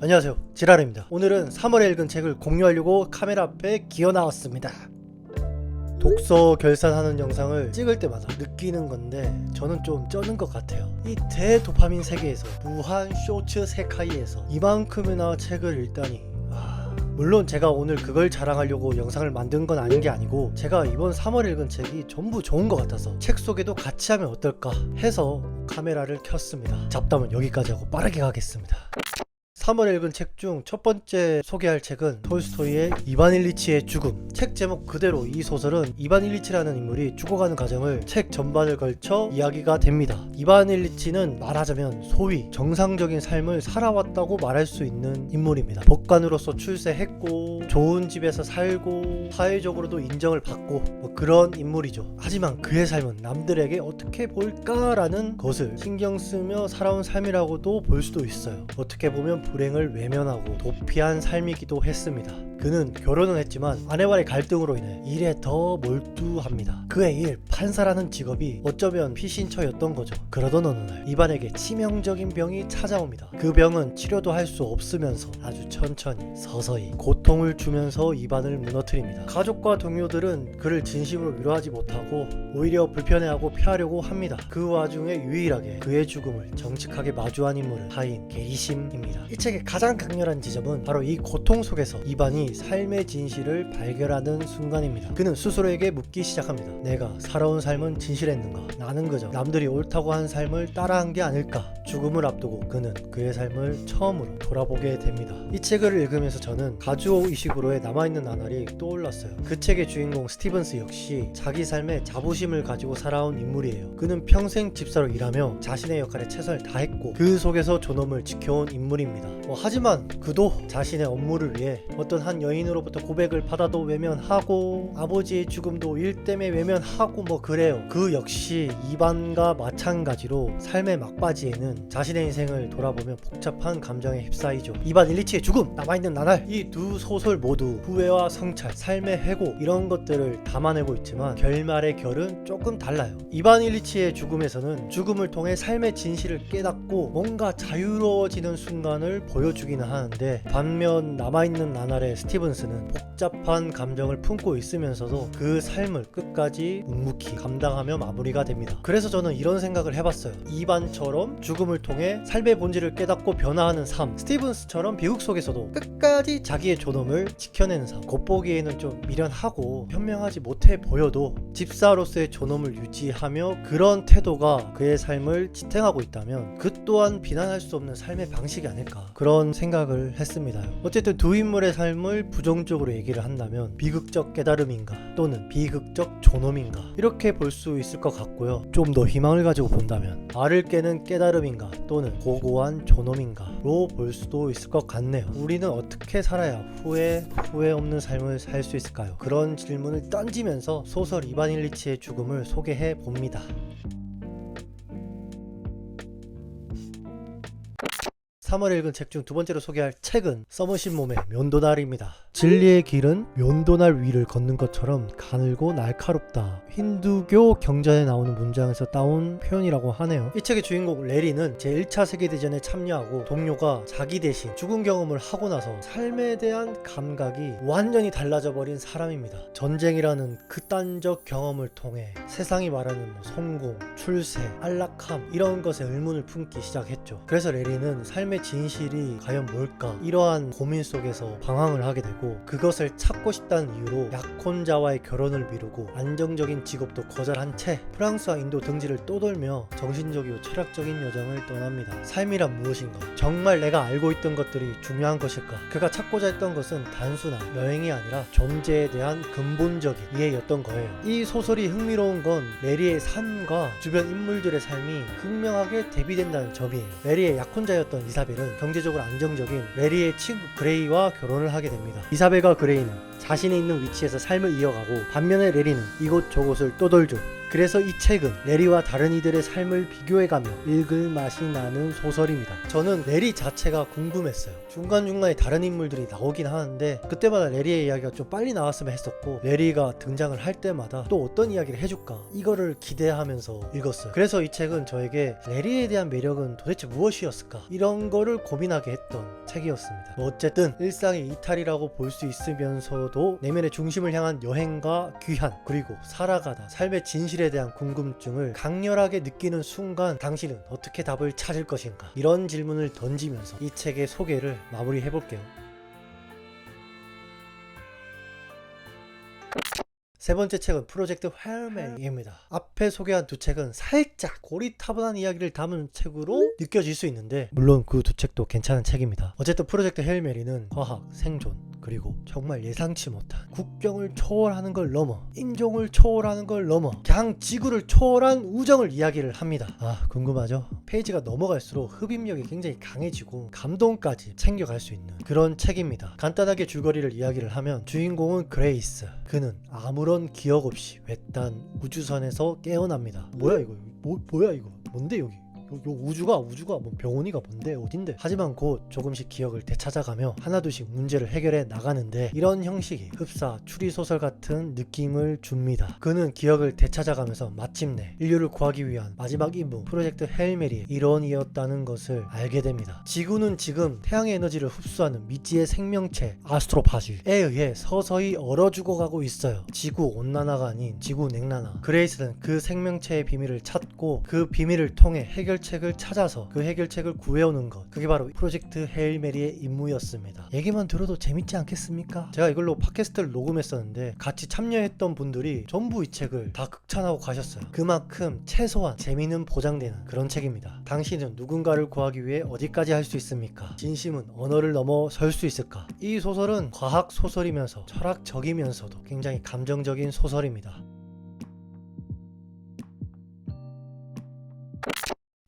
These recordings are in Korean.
안녕하세요, 지라르입니다. 오늘은 3월에 읽은 책을 공유하려고 카메라 앞에 기어 나왔습니다. 독서 결산하는 영상을 찍을 때마다 느끼는 건데 저는 좀 쩌는 것 같아요. 이 대도파민 세계에서 무한 쇼츠 세카이에서 이만큼이나 책을 읽다니, 물론 제가 오늘 그걸 자랑하려고 영상을 만든 건 아닌 게 아니고, 제가 이번 3월에 읽은 책이 전부 좋은 것 같아서 책 소개도 같이 하면 어떨까 해서 카메라를 켰습니다. 잡담은 여기까지 하고 빠르게 가겠습니다. 3월에 읽은 책 중 첫 번째 소개할 책은 톨스토이의 이반 일리치의 죽음. 책 제목 그대로 이 소설은 이반 일리치라는 인물이 죽어가는 과정을 책 전반을 걸쳐 이야기가 됩니다. 이반 일리치는 말하자면 소위 정상적인 삶을 살아왔다고 말할 수 있는 인물입니다. 법관으로서 출세했고 좋은 집에서 살고 사회적으로도 인정을 받고 그런 인물이죠. 하지만 그의 삶은 남들에게 어떻게 볼까라는 것을 신경 쓰며 살아온 삶이라고도 볼 수도 있어요. 어떻게 보면 불행을 외면하고 도피한 삶이기도 했습니다. 그는 결혼은 했지만 아내와의 갈등으로 인해 일에 더 몰두합니다. 그의 일, 판사라는 직업이 어쩌면 피신처였던 거죠. 그러던 어느 날 이반에게 치명적인 병이 찾아옵니다. 그 병은 치료도 할 수 없으면서 아주 천천히 서서히 고통을 주면서 이반을 무너뜨립니다. 가족과 동료들은 그를 진심으로 위로하지 못하고 오히려 불편해하고 피하려고 합니다. 그 와중에 유일하게 그의 죽음을 정직하게 마주한 인물은 하인 게리심입니다. 이 책의 가장 강렬한 지점은 바로 이 고통 속에서 이반이 삶의 진실을 발견하는 순간입니다. 그는 스스로에게 묻기 시작합니다. 내가 살아온 삶은 진실했는가? 나는 그저 남들이 옳다고 한 삶을 따라한 게 아닐까? 죽음을 앞두고 그는 그의 삶을 처음으로 돌아보게 됩니다. 이 책을 읽으면서 저는 가주오 이시구로의 남아있는 나날이 떠올랐어요. 그 책의 주인공 스티븐스 역시 자기 삶에 자부심을 가지고 살아온 인물이에요. 그는 평생 집사로 일하며 자신의 역할에 최선을 다했고 그 속에서 존엄을 지켜온 인물입니다. 하지만 그도 자신의 업무를 위해 어떤 한 여인으로부터 고백을 받아도 외면하고 아버지의 죽음도 일 때문에 외면하고 그래요. 그 역시 이반과 마찬가지로 삶의 막바지에는 자신의 인생을 돌아보며 복잡한 감정에 휩싸이죠. 이반 일리치의 죽음, 남아있는 나날, 이 두 소설 모두 후회와 성찰, 삶의 해고 이런 것들을 담아내고 있지만 결말의 결은 조금 달라요. 이반 일리치의 죽음에서는 죽음을 통해 삶의 진실을 깨닫고 뭔가 자유로워지는 순간을 보여주기는 하는데, 반면 남아있는 나날의 스티븐스는 복잡한 감정을 품고 있으면서도 그 삶을 끝까지 묵묵히 감당하며 마무리가 됩니다. 그래서 저는 이런 생각을 해봤어요. 이반처럼 죽음을 통해 삶의 본질을 깨닫고 변화하는 삶, 스티븐스처럼 비극 속에서도 끝까지 자기의 존엄을 지켜내는 삶. 겉보기에는 좀 미련하고 현명하지 못해 보여도 집사로서의 존엄을 유지하며 그런 태도가 그의 삶을 지탱하고 있다면 그 또한 비난할 수 없는 삶의 방식이 아닐까, 그런 생각을 했습니다. 어쨌든 두 인물의 삶을 부정적으로 얘기를 한다면 비극적 깨달음인가 또는 비극적 존엄인가, 이렇게 볼 수 있을 것 같고요. 좀 더 희망을 가지고 본다면 알을 깨는 깨달음인가 또는 고고한 존엄인가로 볼 수도 있을 것 같네요. 우리는 어떻게 살아야 후회 없는 삶을 살 수 있을까요? 그런 질문을 던지면서 소설 이반 일리치의 죽음을 소개해 봅니다. 3월에 읽은 책 중 두 번째로 소개할 책은 서머신 몸의 면도날입니다. 진리의 길은 면도날 위를 걷는 것처럼 가늘고 날카롭다. 힌두교 경전에 나오는 문장에서 따온 표현이라고 하네요. 이 책의 주인공 레리는 제1차 세계대전에 참여하고 동료가 자기 대신 죽은 경험을 하고 나서 삶에 대한 감각이 완전히 달라져 버린 사람입니다. 전쟁이라는 극단적 경험을 통해 세상이 말하는 성공, 출세, 안락함 이런 것에 의문을 품기 시작했죠. 그래서 레리는 삶의 진실이 과연 뭘까, 이러한 고민 속에서 방황을 하게 되고, 그것을 찾고 싶다는 이유로 약혼자와의 결혼을 미루고 안정적인 직업도 거절한 채 프랑스와 인도 등지를 떠돌며 정신적이고 철학적인 여정을 떠납니다. 삶이란 무엇인가? 정말 내가 알고 있던 것들이 중요한 것일까? 그가 찾고자 했던 것은 단순한 여행이 아니라 존재에 대한 근본적인 이해였던 거예요. 이 소설이 흥미로운 건 레리의 삶과 주변 인물들의 삶이 극명하게 대비된다는 점이에요. 레리의 약혼자였던 이사벨은 경제적으로 안정적인 레리의 친구 그레이와 결혼을 하게 됩니다. 이사벨과 그레이는 자신이 있는 위치에서 삶을 이어가고, 반면에 레리는 이곳저곳을 떠돌죠. 그래서 이 책은 레리와 다른 이들의 삶을 비교해가며 읽을 맛이 나는 소설입니다. 저는 레리 자체가 궁금했어요. 중간중간에 다른 인물들이 나오긴 하는데 그때마다 레리의 이야기가 좀 빨리 나왔으면 했었고, 레리가 등장을 할 때마다 또 어떤 이야기를 해줄까 이거를 기대하면서 읽었어요. 그래서 이 책은 저에게 레리에 대한 매력은 도대체 무엇이었을까 이런 거를 고민하게 했던 책이었습니다. 어쨌든 일상의 이탈이라고 볼 수 있으면서도 내면의 중심을 향한 여행과 귀환, 그리고 살아가다 삶의 진실에 대한 궁금증을 강렬하게 느끼는 순간 당신은 어떻게 답을 찾을 것인가, 이런 질문을 던지면서 이 책의 소개를 마무리해 볼게요. 세 번째 책은 프로젝트 헤일 메리입니다. 앞에 소개한 두 책은 살짝 고리타분한 이야기를 담은 책으로 느껴질 수 있는데, 물론 그 두 책도 괜찮은 책입니다. 어쨌든 프로젝트 헤일 메리는 과학, 생존, 그리고 정말 예상치 못한 국경을 초월하는 걸 넘어, 인종을 초월하는 걸 넘어, 그냥 지구를 초월한 우정을 이야기를 합니다. 아, 궁금하죠? 페이지가 넘어갈수록 흡입력이 굉장히 강해지고 감동까지 챙겨갈 수 있는 그런 책입니다. 간단하게 줄거리를 이야기를 하면 주인공은 그레이스. 그는 아무런 기억 없이 외딴 우주선에서 깨어납니다. 뭐야 이거? 뭐야 이거? 뭔데 여기? 요 우주가 뭐 병원이가 뭔데 어딘데. 하지만 곧 조금씩 기억을 되찾아가며 하나둘씩 문제를 해결해 나가는데, 이런 형식이 흡사 추리소설 같은 느낌을 줍니다. 그는 기억을 되찾아가면서 마침내 인류를 구하기 위한 마지막 임무 프로젝트 헤일 메리의 일원이었다는 것을 알게 됩니다. 지구는 지금 태양의 에너지를 흡수하는 미지의 생명체 아스트로파즈에 의해 서서히 얼어 죽어가고 있어요. 지구 온난화가 아닌 지구 냉난화. 그레이스는 그 생명체의 비밀을 찾고 그 비밀을 통해 해결책을 찾아서 그 해결책을 구해오는 것, 그게 바로 프로젝트 헤일 메리의 임무였습니다. 얘기만 들어도 재밌지 않겠습니까? 제가 이걸로 팟캐스트를 녹음했었는데 같이 참여했던 분들이 전부 이 책을 다 극찬하고 가셨어요. 그만큼 최소한 재미는 보장되는 그런 책입니다. 당신은 누군가를 구하기 위해 어디까지 할 수 있습니까? 진심은 언어를 넘어 설 수 있을까? 이 소설은 과학 소설이면서 철학적이면서도 굉장히 감정적인 소설입니다.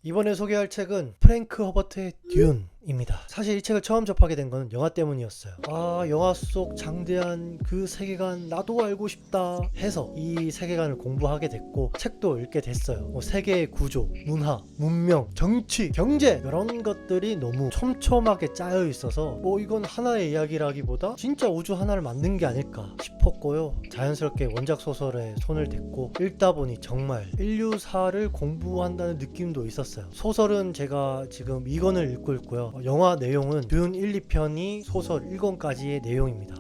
이번에 소개할 책은 프랭크 허버트의 듄입니다. 사실 이 책을 처음 접하게 된 건 영화 때문이었어요. 아, 영화 속 장대한 그 세계관 나도 알고 싶다 해서 이 세계관을 공부하게 됐고 책도 읽게 됐어요. 뭐 세계의 구조, 문화, 문명, 정치, 경제 이런 것들이 너무 촘촘하게 짜여 있어서 뭐 이건 하나의 이야기라기보다 진짜 우주 하나를 만든 게 아닐까 싶었고요. 자연스럽게 원작 소설에 손을 댔고 읽다 보니 정말 인류사를 공부한다는 느낌도 있었어요. 소설은 제가 지금 2권을 읽고 있고요. 영화 내용은 듄 1, 2편이 소설 1권까지의 내용입니다.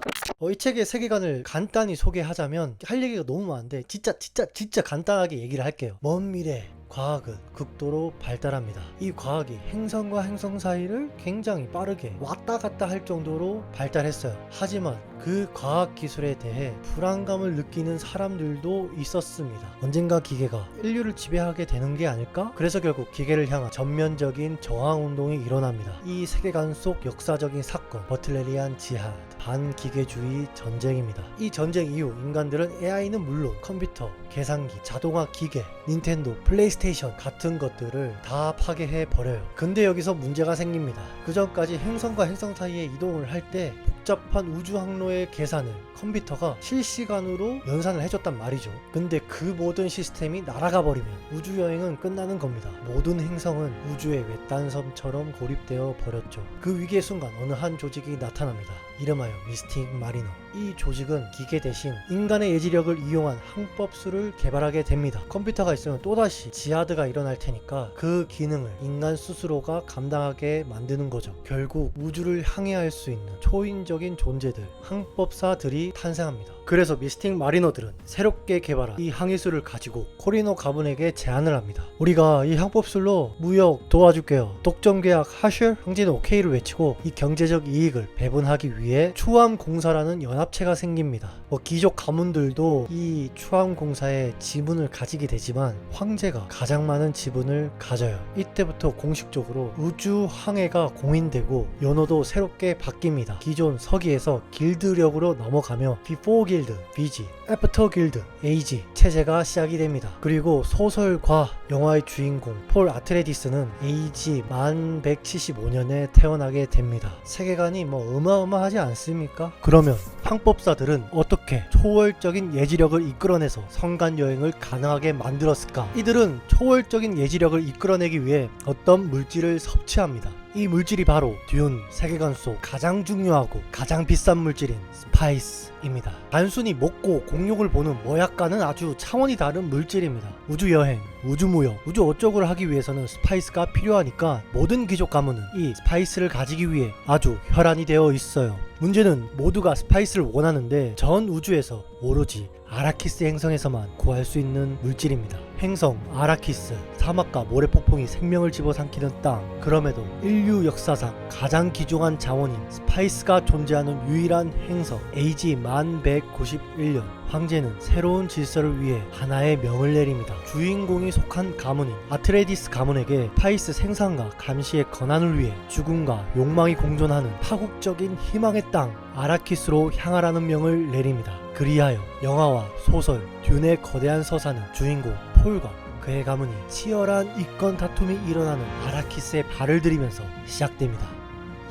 이 책의 세계관을 간단히 소개하자면 할 얘기가 너무 많은데 진짜 간단하게 얘기를 할게요. 먼 미래 과학은 극도로 발달합니다. 이 과학이 행성과 행성 사이를 굉장히 빠르게 왔다 갔다 할 정도로 발달했어요. 하지만 그 과학 기술에 대해 불안감을 느끼는 사람들도 있었습니다. 언젠가 기계가 인류를 지배하게 되는 게 아닐까? 그래서 결국 기계를 향한 전면적인 저항 운동이 일어납니다. 이 세계관 속 역사적인 사건, 버틀레리안 지하드, 반기계주의 전쟁입니다. 이 전쟁 이후 인간들은 AI는 물론 컴퓨터, 계산기, 자동화 기계, 닌텐도, 플레이스테이션 같은 것들을 다 파괴해 버려요. 근데 여기서 문제가 생깁니다. 그 전까지 행성과 행성 사이에 이동을 할 때 복잡한 우주 항로의 계산을 컴퓨터가 실시간으로 연산을 해줬단 말이죠. 근데 그 모든 시스템이 날아가 버리면 우주 여행은 끝나는 겁니다. 모든 행성은 우주의 외딴 섬처럼 고립되어 버렸죠. 그 위기의 순간 어느 한 조직이 나타납니다. 이름하여 미스틱 마리너. 이 조직은 기계 대신 인간의 예지력을 이용한 항법수를 개발하게 됩니다. 컴퓨터가 있으면 또다시 지하드가 일어날 테니까 그 기능을 인간 스스로가 감당하게 만드는 거죠. 결국 우주를 항해할 수 있는 초인적인 존재들, 항법사들이 탄생합니다. 그래서 미스틱 마리너들은 새롭게 개발한 이 항해술을 가지고 코리노 가문에게 제안을 합니다. 우리가 이 항법술로 무역 도와줄게요. 독점 계약 하실? 형제는 오케이를 외치고 이 경제적 이익을 배분하기 위해 추암공사라는 연합체가 생깁니다. 귀족 가문들도 이 추암공사의 지분을 가지게 되지만 황제가 가장 많은 지분을 가져요. 이때부터 공식적으로 우주 항해가 공인되고 연호도 새롭게 바뀝니다. 기존 서기에서 길드력으로 넘어가며 Before Guild, BG, After Guild, AG 체제가 시작이 됩니다. 그리고 소설과 영화의 주인공 폴 아트레디스는 AG 1175년에 태어나게 됩니다. 세계관이 어마어마하지 않습니까? 그러면 황법사들은 어떻게 초월적인 예지력을 이끌어내서 성간 여행을 가능하게 만들었을까? 이들은 초월적인 예지력을 이끌어내기 위해 어떤 물질을 섭취합니다. 이 물질이 바로 듄 세계관 속 가장 중요하고 가장 비싼 물질인 스파이스입니다. 단순히 먹고 공룡을 보는 모약과는 아주 차원이 다른 물질입니다. 우주여행, 우주무역, 우주 어쩌고를 하기 위해서는 스파이스가 필요하니까 모든 귀족 가문은 이 스파이스를 가지기 위해 아주 혈안이 되어 있어요. 문제는 모두가 스파이스를 원하는데 전 우주에서 오로지 아라키스 행성에서만 구할 수 있는 물질입니다. 행성 아라키스, 사막과 모래폭풍이 생명을 집어삼키는 땅. 그럼에도 인류 역사상 가장 귀중한 자원인 스파이스가 존재하는 유일한 행성 AG 1191년, 황제는 새로운 질서를 위해 하나의 명을 내립니다. 주인공이 속한 가문인 아트레디스 가문에게 스파이스 생산과 감시의 권한을 위해 죽음과 욕망이 공존하는 파국적인 희망의 땅 아라키스로 향하라는 명을 내립니다. 그리하여 영화와 소설 듄의 거대한 서사는 주인공 폴과 그의 가문이 치열한 이권 다툼이 일어나는 아라키스에 발을 들이면서 시작됩니다.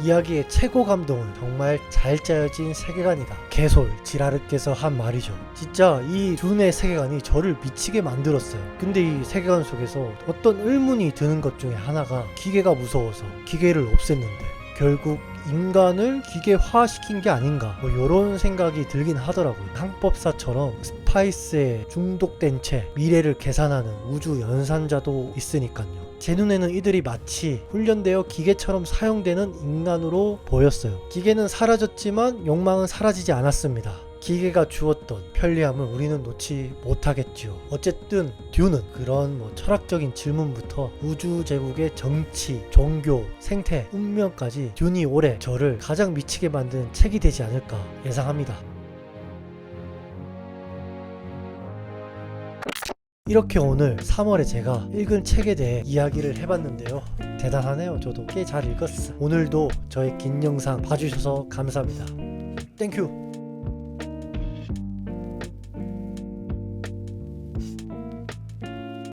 이야기의 최고 감동은 정말 잘 짜여진 세계관이다. 개솔 지라르께서 한 말이죠. 진짜 이 듄의 세계관이 저를 미치게 만들었어요. 근데 이 세계관 속에서 어떤 의문이 드는 것 중에 하나가 기계가 무서워서 기계를 없앴는데 결국 인간을 기계화시킨 게 아닌가 이런 생각이 들긴 하더라고요. 항법사처럼 스파이스에 중독된 채 미래를 계산하는 우주 연산자도 있으니까요. 제 눈에는 이들이 마치 훈련되어 기계처럼 사용되는 인간으로 보였어요. 기계는 사라졌지만 욕망은 사라지지 않았습니다. 기계가 주었던 편리함을 우리는 놓지 못하겠지요. 어쨌든 듄은 그런 철학적인 질문부터 우주 제국의 정치, 종교, 생태, 운명까지 듄이 올해 저를 가장 미치게 만든 책이 되지 않을까 예상합니다. 이렇게 오늘 3월에 제가 읽은 책에 대해 이야기를 해봤는데요. 대단하네요. 저도 꽤 잘 읽었어. 오늘도 저의 긴 영상 봐주셔서 감사합니다. 땡큐.